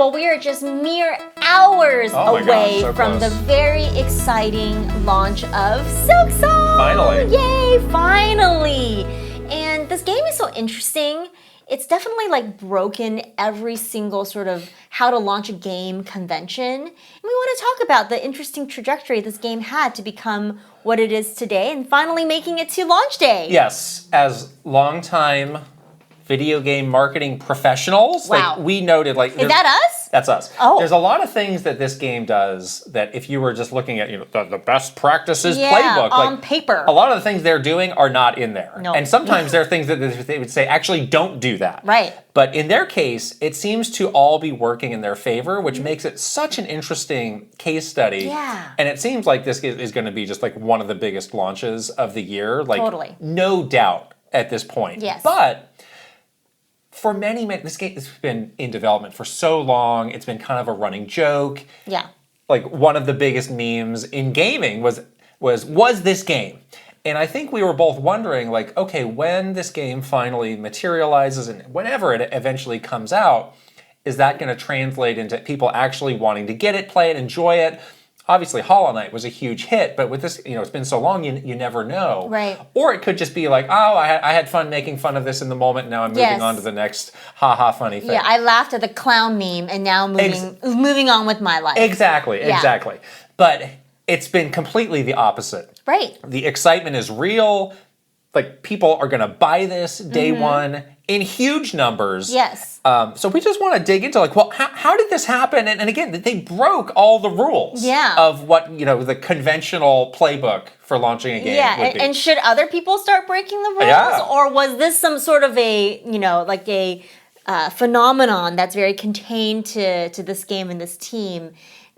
Well, we are just mere hours away from the very exciting launch of Silksong! Finally! Yay, finally! And this game is so interesting. It's definitely like broken every single sort of how to launch a game convention. And we want to talk about the interesting trajectory this game had to become what it is today and finally making it to launch day. Yes, as longtime video game marketing professionals, wow. like we noted, like is that us? That's us. Oh. There's a lot of things that this game does that if you were just looking at the best practices playbook, on like, paper, a lot of the things they're doing are not in there. No. And sometimes there are things that they would say actually don't do that. Right. But in their case, it seems to all be working in their favor, which makes it such an interesting case study. Yeah. And it seems like this is going to be just like one of the biggest launches of the year. Like, totally. No doubt at this point. Yes. But for many, this game has been in development for so long. It's been kind of a running joke. Yeah. Like one of the biggest memes in gaming was this game? And I think we were both wondering, like, okay, when this game finally materializes and whenever it eventually comes out, is that going to translate into people actually wanting to get it, play it, enjoy it? Obviously, Hollow Knight was a huge hit, but with this, it's been so long, you never know. Right. Or it could just be like, oh, I had fun making fun of this in the moment, now I'm moving on to the next ha-ha funny thing. Yeah, I laughed at the clown meme and now moving on with my life. Exactly. But it's been completely the opposite. Right. The excitement is real. Like, people are going to buy this day one in huge numbers. Yes. So we just want to dig into, like, well, how did this happen? And again, they broke all the rules of what, the conventional playbook for launching a game would be. And should other people start breaking the rules? Yeah. Or was this some sort of a, like a phenomenon that's very contained to this game and this team?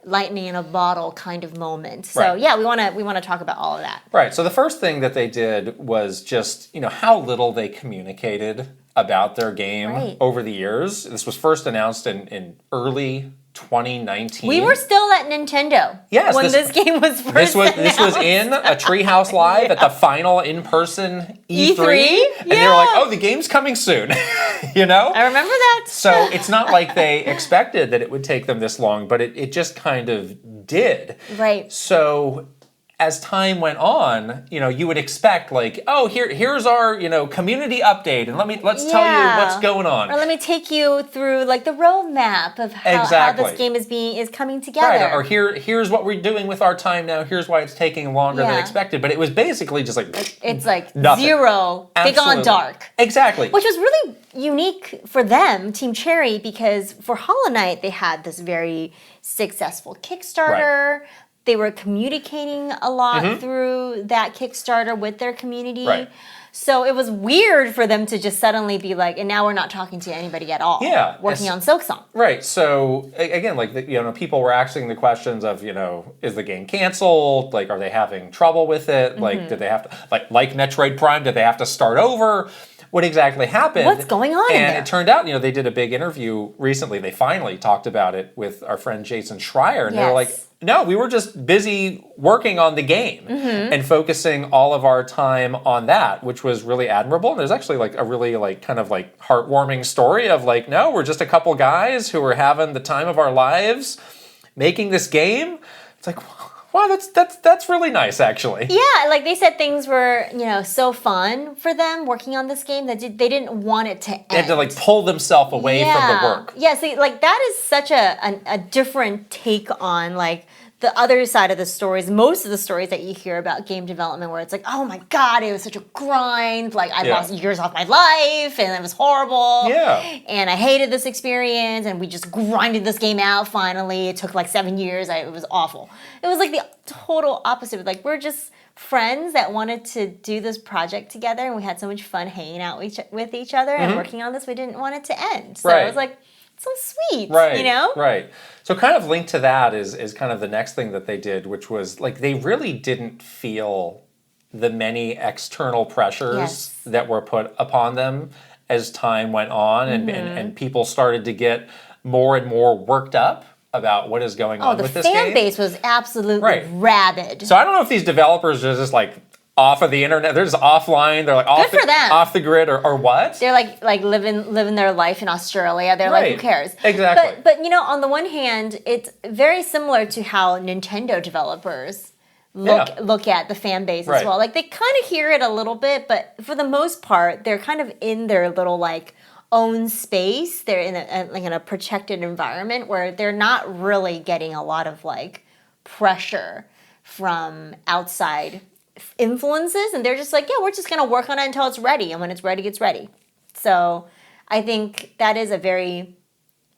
Lightning in a bottle kind of moment. So yeah, we want to talk about all of that. Right. So the first thing that they did was just, how little they communicated about their game over the years. This was first announced in early 2019. We were still at Nintendo when this game was first announced. This was in a Treehouse Live at the final in-person E3. And they were like, oh, the game's coming soon. I remember that. So it's not like they expected that it would take them this long, but it just kind of did. Right. So as time went on, you would expect, like, oh, here's our, community update, and let's tell you what's going on. Or let me take you through, like, the roadmap of how this game is coming together. Right. Or here's what we're doing with our time now. Here's why it's taking longer than expected. But it was basically just like it's like nothing. Zero. They gone dark. Exactly. Which was really unique for them, Team Cherry, because for Hollow Knight they had this very successful Kickstarter. Right. They were communicating a lot through that Kickstarter with their community. Right. So it was weird for them to just suddenly be like, and now we're not talking to anybody at all. Yeah. Working on Silksong. Right. So again, like, people were asking the questions of, is the game canceled? Like, are they having trouble with it? Like, did they have to, like Metroid Prime, did they have to start over? What exactly happened? What's going on in there? And it turned out, they did a big interview recently. They finally talked about it with our friend Jason Schreier. And they were like, no, we were just busy working on the game and focusing all of our time on that, which was really admirable. And there's actually like a really kind of heartwarming story of like, no, we're just a couple guys who were having the time of our lives making this game. It's like, wow, that's really nice, actually. Yeah, like they said things were, so fun for them working on this game that they didn't want it to end. They had to pull themselves away from the work. Yeah, see, that is such a different take on the other side of the stories, most of the stories that you hear about game development where it's like, oh my God, it was such a grind. Like, I lost years off my life and it was horrible. Yeah. And I hated this experience and we just grinded this game out finally. It took 7 years. It was awful. It was the total opposite. We're just friends that wanted to do this project together and we had so much fun hanging out with each other and working on this. We didn't want it to end. So it was so sweet, Right. So kind of linked to that is kind of the next thing that they did, which was they really didn't feel the many external pressures that were put upon them as time went on and people started to get more and more worked up about what is going on with this game. The fan base was absolutely rabid. So I don't know if these developers are just off of the internet. They're just offline. They're like off, Good for them. Off the grid or what? They're like living their life in Australia. They're like, who cares? Exactly. But on the one hand, it's very similar to how Nintendo developers look at the fan base as well. Like they kind of hear it a little bit, but for the most part, they're kind of in their little like own space. They're in a protected environment where they're not really getting a lot of like pressure from outside influences, and they're just like, yeah, we're just gonna work on it until it's ready, and when it's ready, it's ready. So I think that is a very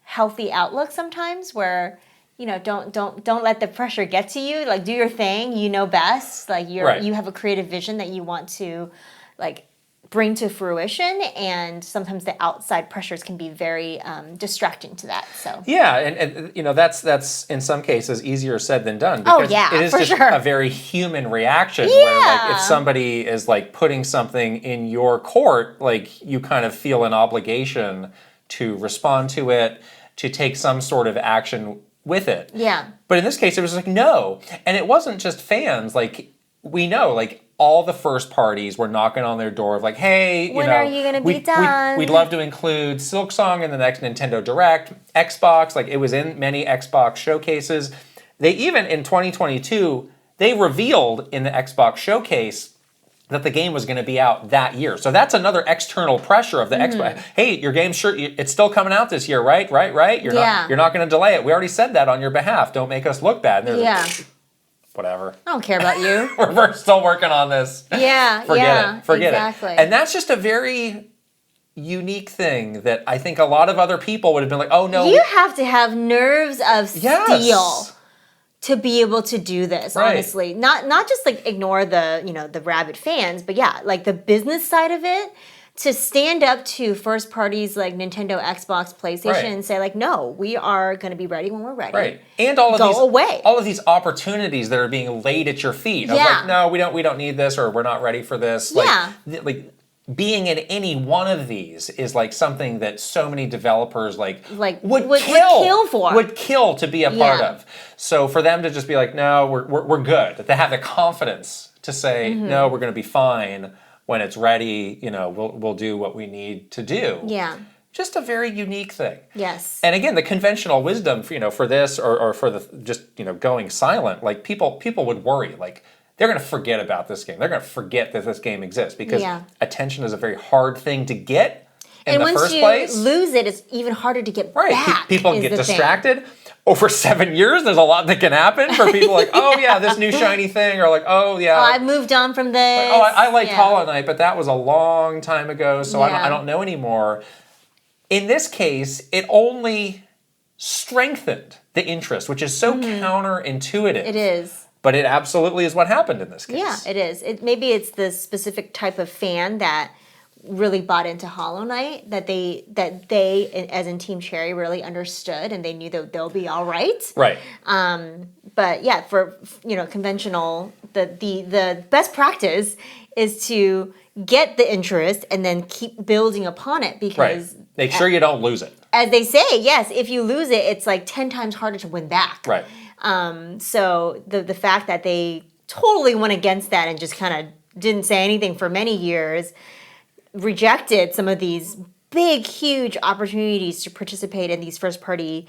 healthy outlook sometimes, where don't let the pressure get to you. Like do your thing, you know best. Like you have a creative vision that you want to like bring to fruition, and sometimes the outside pressures can be very distracting to that. So yeah, and that's in some cases easier said than done, because it is just a very human reaction where like if somebody is like putting something in your court, like you kind of feel an obligation to respond to it, to take some sort of action with it. Yeah. But in this case it was like no, and it wasn't just fans. Like we know like all the first parties were knocking on their door of like, hey, when are you going to be done? We'd love to include Silksong in the next Nintendo Direct, Xbox, like it was in many Xbox showcases. They even, in 2022, they revealed in the Xbox showcase that the game was going to be out that year. So that's another external pressure of the Xbox. Hey, your game's it's still coming out this year, right? You're not going to delay it. We already said that on your behalf. Don't make us look bad. And like, whatever. I don't care about you. We're still working on this. Yeah, Forget exactly. it. And that's just a very unique thing that I think a lot of other people would have been like, oh no. You have to have nerves of steel to be able to do this, honestly. Not just like ignore the, the rabid fans, but like the business side of it. To stand up to first parties like Nintendo, Xbox, PlayStation, and say like, no, we are going to be ready when we're ready. Right, and all of these opportunities that are being laid at your feet. Of like, no, we don't need this, or we're not ready for this. Like being in any one of these is like something that so many developers would kill to be a part of. So for them to just be like, no, we're good. That they have the confidence to say, no, we're going to be fine. When it's ready, we'll do what we need to do. Yeah. Just a very unique thing. Yes. And again, the conventional wisdom, for this or for the just going silent, like people would worry, like they're going to forget about this game. They're going to forget that this game exists because attention is a very hard thing to get in the first place. And once you lose it, it's even harder to get back. People get distracted. Over 7 years, there's a lot that can happen for people like, oh yeah, this new shiny thing, or like, oh yeah. I've moved on from this. Like, I liked Hollow Knight, but that was a long time ago, so I don't know anymore. In this case, it only strengthened the interest, which is so counterintuitive. It is. But it absolutely is what happened in this case. Yeah, it is. Maybe it's the specific type of fan that really bought into Hollow Knight, that they as in Team Cherry really understood, and they knew that they'll be all right. Right. But yeah, for conventional, the best practice is to get the interest and then keep building upon it, because make sure you don't lose it. As they say, yes, if you lose it, it's like 10 times harder to win back. Right. So the fact that they totally went against that and just kind of didn't say anything for many years, rejected some of these big, huge opportunities to participate in these first-party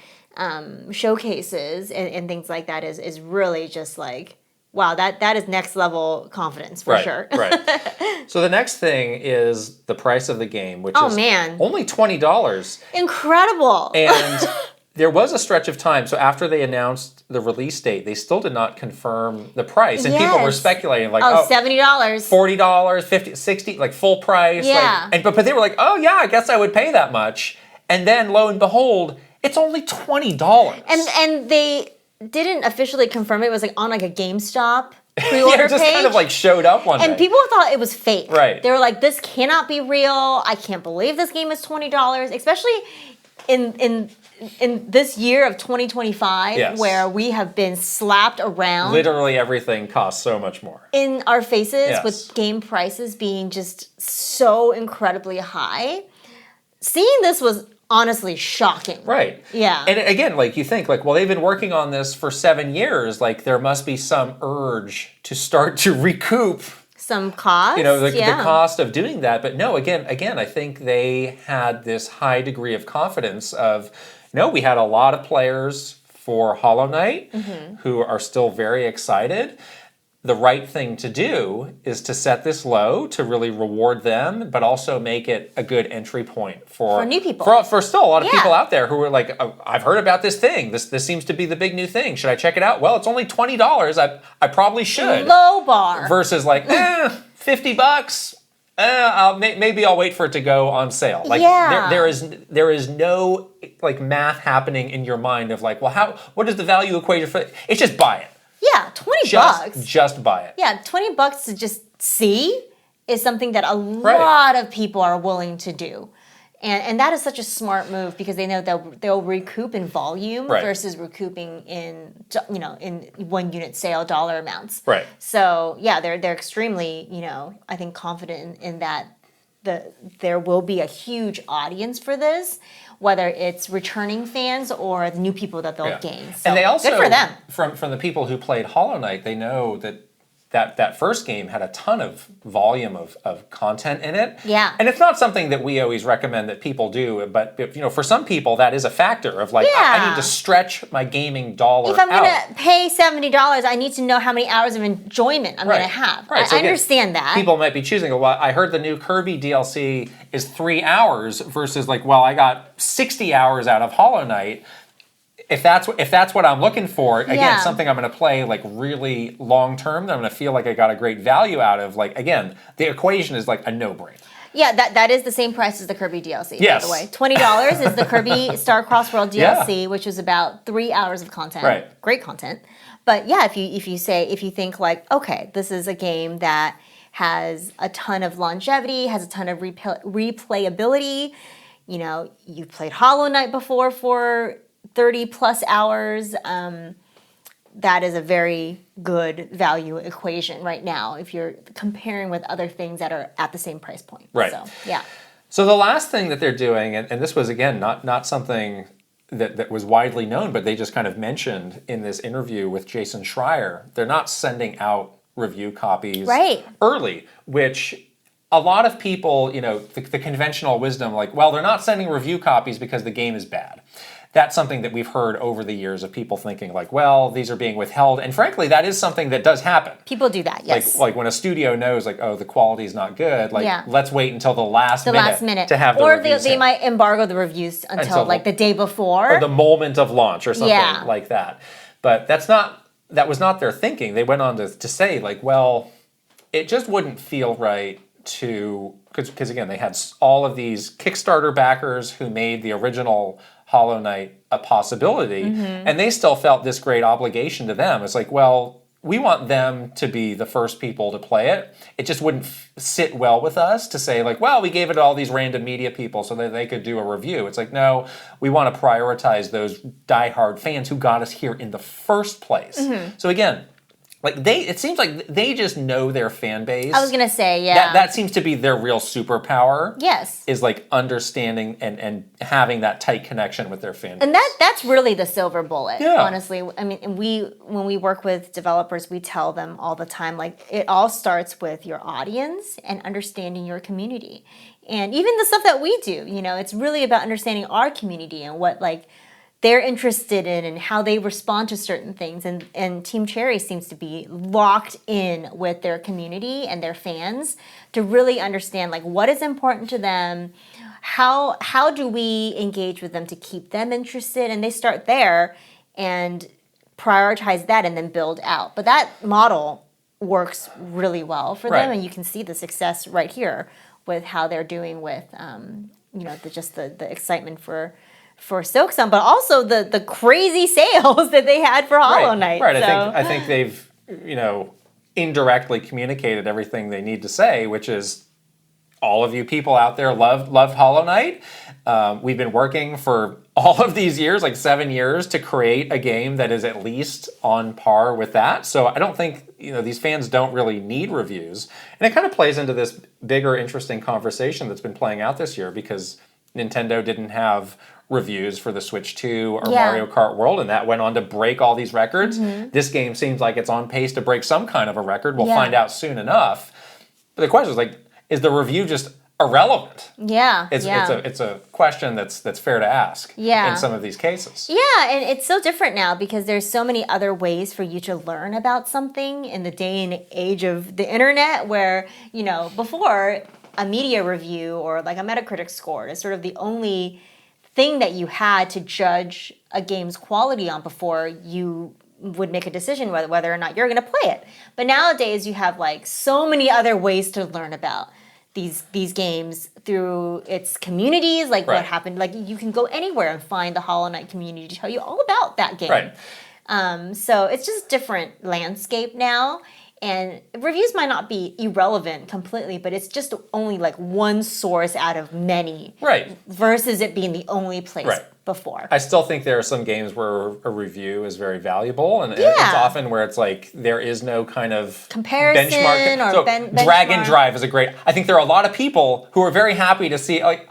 showcases and things like that is really just like, wow, that is next-level confidence for sure. Right. So the next thing is the price of the game, which is only $20. Incredible. And there was a stretch of time, so after they announced the release date, they still did not confirm the price. And people were speculating, like, $70. $40, $50, $60, like full price. Yeah. But they were like, oh yeah, I guess I would pay that much. And then lo and behold, it's only $20. And they didn't officially confirm it. It was like on like a GameStop pre-order it just page. kind of like showed up one day. And people thought it was fake. Right. They were like, this cannot be real. I can't believe this game is $20, especially in this year of 2025, where we have been slapped around. Literally everything costs so much more. In our faces, with game prices being just so incredibly high. Seeing this was honestly shocking. Right. Yeah. And again, like you think, like, well, they've been working on this for 7 years. Like, there must be some urge to start to recoup some cost. The cost of doing that. But no, again, I think they had this high degree of confidence of, no, we had a lot of players for Hollow Knight who are still very excited. The right thing to do is to set this low to really reward them, but also make it a good entry point for new people. For still a lot of people out there who are like, oh, I've heard about this thing. This seems to be the big new thing. Should I check it out? Well, it's only $20. I probably should. Low bar. Versus like, $50. Maybe I'll wait for it to go on sale. Like there is no like math happening in your mind of like, well, what is the value equation for it? It's just buy it. Yeah, $20. Just buy it. Yeah, $20 to just see is something that a lot of people are willing to do. And that is such a smart move because they know that they'll recoup in volume versus recouping in in one unit sale dollar amounts. Right. So yeah, they're extremely I think confident in that there will be a huge audience for this, whether it's returning fans or the new people that they'll gain. So and they also, good for them. From the people who played Hollow Knight, they know that first game had a ton of volume of content in it. Yeah. And it's not something that we always recommend that people do, but for some people that is a factor of like, I need to stretch my gaming dollar If I'm going to pay $70, I need to know how many hours of enjoyment I'm going to have. Right. I understand that. People might be choosing, well, I heard the new Kirby DLC is 3 hours versus like, well, I got 60 hours out of Hollow Knight. If that's what I'm looking for, again, something I'm going to play like really long term, that I'm going to feel like I got a great value out of. Like again, the equation is like a no-brainer. Yeah, that is the same price as the Kirby DLC. By the way, $20 is the Kirby Star Cross World DLC, which is about 3 hours of content. Right. Great content. But yeah, if you think like, okay, this is a game that has a ton of longevity, has a ton of replayability. You've played Hollow Knight before for 30 plus hours, that is a very good value equation right now if you're comparing with other things that are at the same price point. Right. So, yeah. So the last thing that they're doing, and this was, again, not something that was widely known, but they just kind of mentioned in this interview with Jason Schreier, they're not sending out review copies early, which a lot of people, the conventional wisdom, like, well, they're not sending review copies because the game is bad. That's something that we've heard over the years of people thinking like, well, these are being withheld. And frankly, that is something that does happen. People do that, yes. Like when a studio knows like, oh, the quality is not good, like let's wait until the last minute to have the reviews. Or they might embargo the reviews until like the day before. Or the moment of launch or something like that. But that was not their thinking. They went on to say like, well, it just wouldn't feel right because again, they had all of these Kickstarter backers who made the original Hollow Knight a possibility, and they still felt this great obligation to them. It's like, well, we want them to be the first people to play it. It just wouldn't sit well with us to say like, well, we gave it to all these random media people so that they could do a review. It's like, no, we want to prioritize those diehard fans who got us here in the first place. So again, like it seems like they just know their fan base. I was gonna say, yeah. That seems to be their real superpower. Yes. Is like understanding and having that tight connection with their fan base. And that's really the silver bullet, honestly. I mean, when we work with developers, we tell them all the time, like, it all starts with your audience and understanding your community. And even the stuff that we do, it's really about understanding our community and what, like, they're interested in and how they respond to certain things. And Team Cherry seems to be locked in with their community and their fans to really understand like what is important to them, how do we engage with them to keep them interested, and they start there and prioritize that and then build out. But that model works really well for them, and you can see the success right here with how they're doing with the excitement for Silksong, but also the crazy sales that they had for Hollow Knight. Right. So. I think they've indirectly communicated everything they need to say, which is all of you people out there loved Hollow Knight. We've been working for all of these years, like 7 years, to create a game that is at least on par with that. So I don't think these fans don't really need reviews, and it kind of plays into this bigger, interesting conversation that's been playing out this year because Nintendo didn't have reviews for the Switch 2 or Mario Kart World, and that went on to break all these records. This game seems like it's on pace to break some kind of a record. We'll find out soon enough. But the question is like, is the review just irrelevant? Yeah, It's a question that's fair to ask in some of these cases. Yeah, and it's so different now because there's so many other ways for you to learn about something in the day and age of the internet where, before a media review or like a Metacritic score is sort of the only thing that you had to judge a game's quality on before you would make a decision whether or not you're going to play it. But nowadays you have like so many other ways to learn about these games through its communities, like what happened. Like you can go anywhere and find the Hollow Knight community to tell you all about that game. Right. So it's just a different landscape now. And reviews might not be irrelevant completely, but it's just only like one source out of many. Right. Versus it being the only place before. I still think there are some games where a review is very valuable, and it's often where it's like there is no kind of comparison benchmark. or benchmark. Dragon Drive is a great. I think there are a lot of people who are very happy to see like,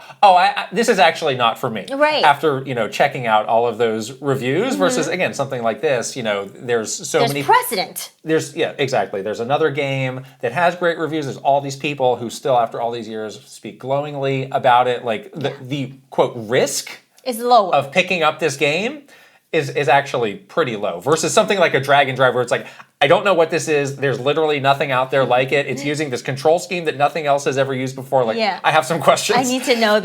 this is actually not for me. Right. After checking out all of those reviews, versus again something like this. There's many precedent. Exactly. There's another game that has great reviews. There's all these people who still, after all these years, speak glowingly about it. Like the quote risk is low of picking up this game is actually pretty low versus something like a Dragon Drive where it's like, I don't know what this is. There's literally nothing out there like it. It's using this control scheme that nothing else has ever used before. Like, I have some questions. I need to know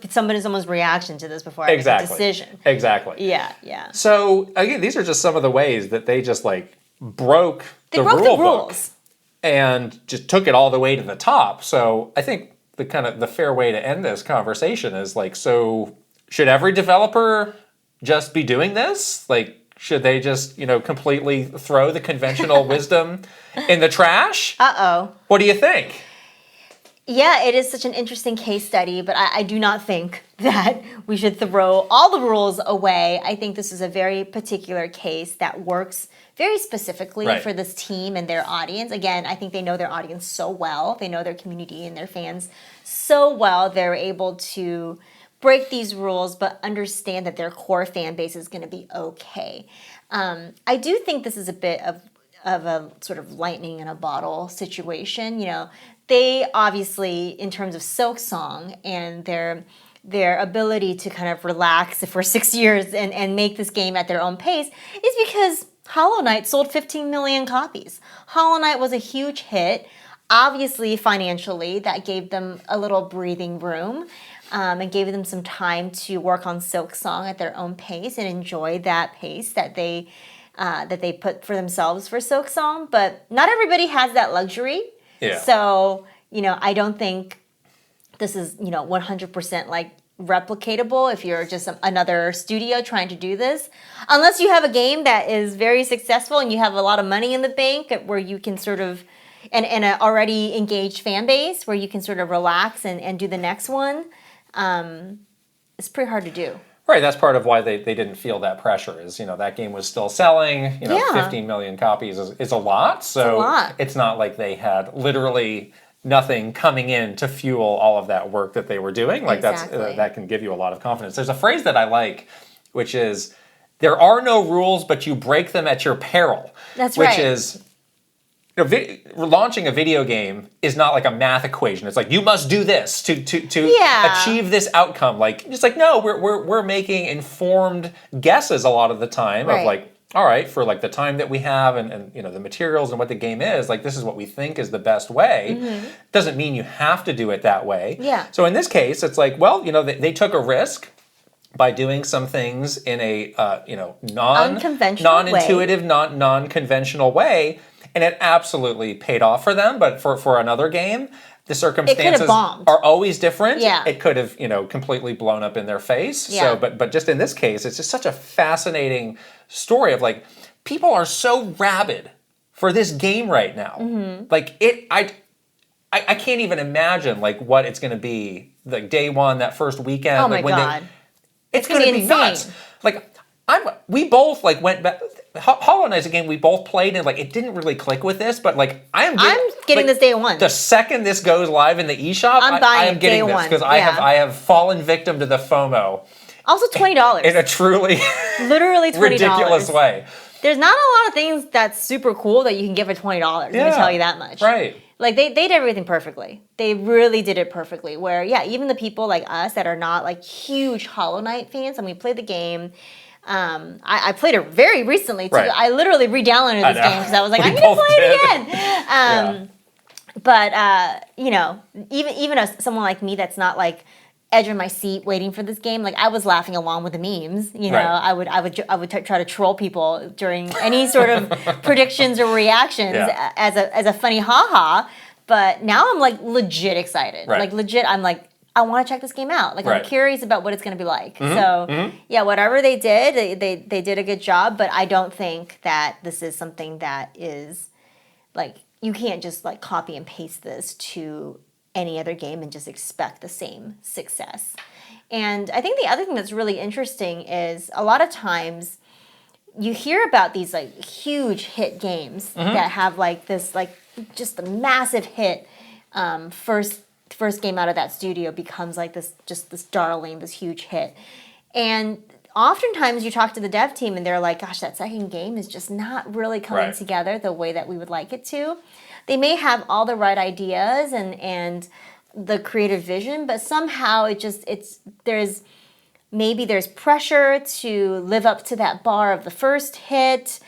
someone's reaction to this before I make a decision. Exactly. Yeah. So again, these are just some of the ways that they just like broke the rule book and just took it all the way to the top. So I think the fair way to end this conversation is like, so should every developer just be doing this? Like, should they just, completely throw the conventional wisdom in the trash? Uh-oh. What do you think? Yeah, it is such an interesting case study, but I do not think that we should throw all the rules away. I think this is a very particular case that works very specifically for this team and their audience. Again, I think they know their audience so well. They know their community and their fans so well. They're able to break these rules, but understand that their core fan base is going to be okay. I do think this is a bit of a sort of lightning in a bottle situation. They obviously, in terms of Silksong and their ability to kind of relax for 6 years and make this game at their own pace is because Hollow Knight sold 15 million copies. Hollow Knight was a huge hit. Obviously, financially, that gave them a little breathing room and gave them some time to work on Silksong at their own pace and enjoy that pace that they put for themselves for Silksong. But not everybody has that luxury. Yeah. So, I don't think this is, 100% like replicatable if you're just another studio trying to do this. Unless you have a game that is very successful and you have a lot of money in the bank where you can sort of, and an already engaged fan base where you can sort of relax and do the next one. It's pretty hard to do. Right, that's part of why they didn't feel that pressure is, that game was still selling, 15 million copies is a lot. So it's not like they had literally nothing coming in to fuel all of that work that they were doing. Like that can give you a lot of confidence. There's a phrase that I like, which is, there are no rules, but you break them at your peril. That's right. Which is, launching a video game is not like a math equation. It's like, you must do this to achieve this outcome. Like, it's like, no, we're making informed guesses a lot of the time of like, all right, for like the time that we have and the materials and what the game is, like this is what we think is the best way. Mm-hmm. Doesn't mean you have to do it that way. Yeah. So in this case, it's like, well, they took a risk by doing some things in a non-intuitive, non-conventional way, and it absolutely paid off for them. But for another game, the circumstances are always different. Yeah. It could have, completely blown up in their face. Yeah. So, but just in this case, it's just such a fascinating story of like, people are so rabid for this game right now. Mm-hmm. Like I can't even imagine like what it's going to be like day one, that first weekend. Oh my God. It's going to be nuts. Like we both like went back. Hollow Knight's a game we both played and like it didn't really click with this, but like I'm getting this day one. The second this goes live in the eShop, I am getting this because I have fallen victim to the FOMO. Also $20 in a truly literally $20 ridiculous way. there's not a lot of things that's super cool that you can give for $20. Let me tell you that much. Right. Like they did everything perfectly. They really did it perfectly. Where even the people like us that are not like huge Hollow Knight fans, and we played the game. I played it very recently too. Right. I literally re-downloaded this game because I was like, I need to play it again. But you know, even someone like me that's not like edge of my seat waiting for this game, like I was laughing along with the memes. You know, Right. I would try to troll people during any sort of predictions or reactions as a funny haha. But now I'm like legit excited. Right. Like legit, I'm like, I want to check this game out. Like Right. I'm curious about what it's going to be like. So yeah, whatever they did, they did a good job. But I don't think that this is something that is like, you can't just like copy and paste this to any other game and just expect the same success. And I think the other thing that's really interesting is a lot of times you hear about these like huge hit games that have like this like just a massive hit. First game out of that studio becomes like this darling, this huge hit. And oftentimes you talk to the dev team and they're like, gosh, that second game is just not really coming together the way that we would like it to. They may have all the right ideas and the creative vision, but somehow there's pressure to live up to that bar of the first hit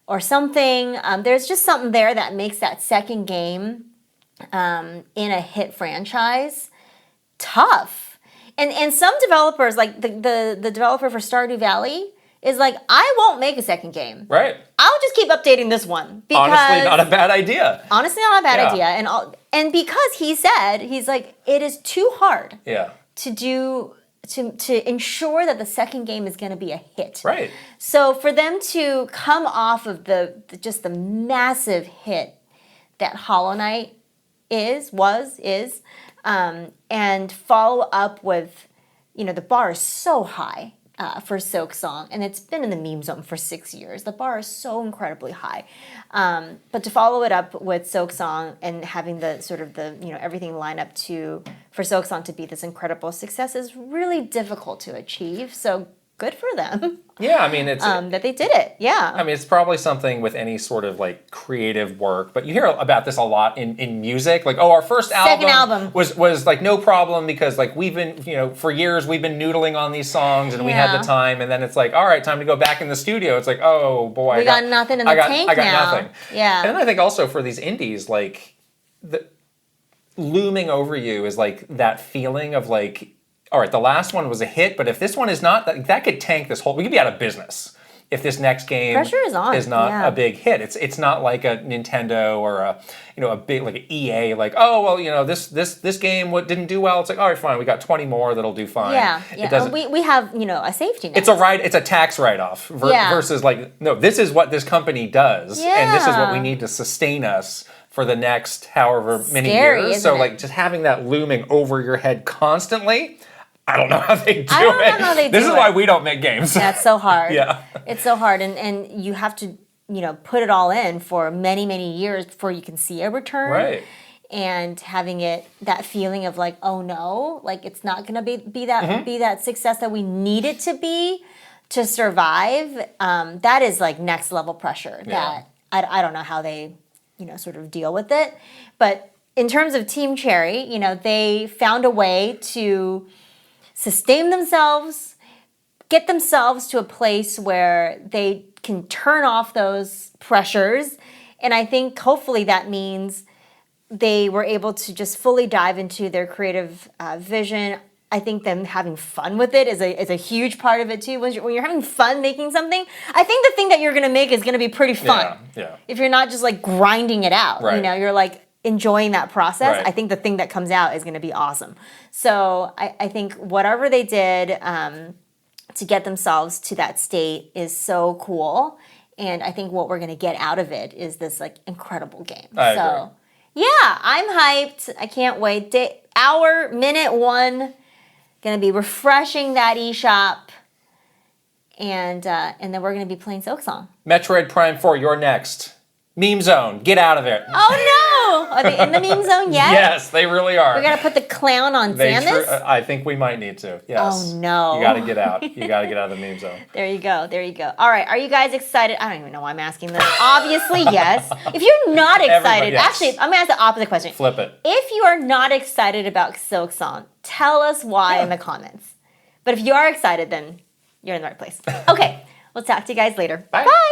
or something. There's just something there that makes that second game in a hit franchise tough. And some developers, like the developer for Stardew Valley, is like, I won't make a second game. Right. I'll just keep updating this one. Because Honestly, not a bad idea. Honestly, not a bad idea. And because he's like, it is too hard to ensure that the second game is going to be a hit. Right. So for them to come off of the massive hit that Hollow Knight is, and follow up with, you know, the bar is so high for Silksong, and it's been in the meme zone for 6 years. The bar is so incredibly high. But to follow it up with Silksong and having the sort of everything line up for Silksong to be this incredible success is really difficult to achieve. So good for them. Yeah, I mean, it's that they did it. Yeah. I mean, it's probably something with any sort of like creative work, but you hear about this a lot in music. Like, our first album was like no problem because like we've been, for years we've been noodling on these songs and we had the time, and then it's like, all right, time to go back in the studio. It's like, oh boy, we got nothing in the tank now. I got nothing. Yeah. And then I think also for these indies, like looming over you is like that feeling of like, all right, the last one was a hit, but if this one is not, that could tank this whole. We could be out of business if this next game pressure is on. Not a big hit. It's not like a Nintendo or a big like an EA. Like, oh well, this game didn't do well. It's like, all right, fine, we got 20 more that'll do fine. Yeah. It doesn't, we have a safety net. It's a tax write-off versus like, no, this is what this company does, and this is what we need to sustain us for the next however many years. So like just having that looming over your head constantly. I don't know how they do it. I don't know how they do it. This is why we don't make games. That's so hard. Yeah. It's so hard. And you have to, put it all in for many, many years before you can see a return. Right. And having that feeling of like, oh no, like it's not going to be that success that we need it to be to survive. That is like next level pressure that I don't know how they, sort of deal with it. But in terms of Team Cherry, they found a way to sustain themselves, get themselves to a place where they can turn off those pressures. And I think hopefully that means they were able to just fully dive into their creative vision. I think them having fun with it is a huge part of it too. When you're having fun making something, I think the thing that you're going to make is going to be pretty fun. Yeah. If you're not just like grinding it out, you're like enjoying that process. Right. I think the thing that comes out is going to be awesome. So I think whatever they did to get themselves to that state is so cool. And I think what we're going to get out of it is this like incredible game. I agree. Yeah, I'm hyped. I can't wait. Minute 1, going to be refreshing that eShop. And then we're going to be playing Silksong. Metroid Prime 4, you're next. Meme zone, get out of there. Oh no! Are they in the meme zone yet? Yes, they really are. We gotta put the clown on Samus? I think we might need to. Yes. Oh no! You gotta get out. You gotta get out of the meme zone. There you go. There you go. All right. Are you guys excited? I don't even know why I'm asking this. Obviously, yes. If you're not excited, yes. actually, I'm gonna ask the opposite question. Flip it. If you are not excited about Silksong, tell us why in the comments. But if you are excited, then you're in the right place. Okay. We'll talk to you guys later. Bye. Bye.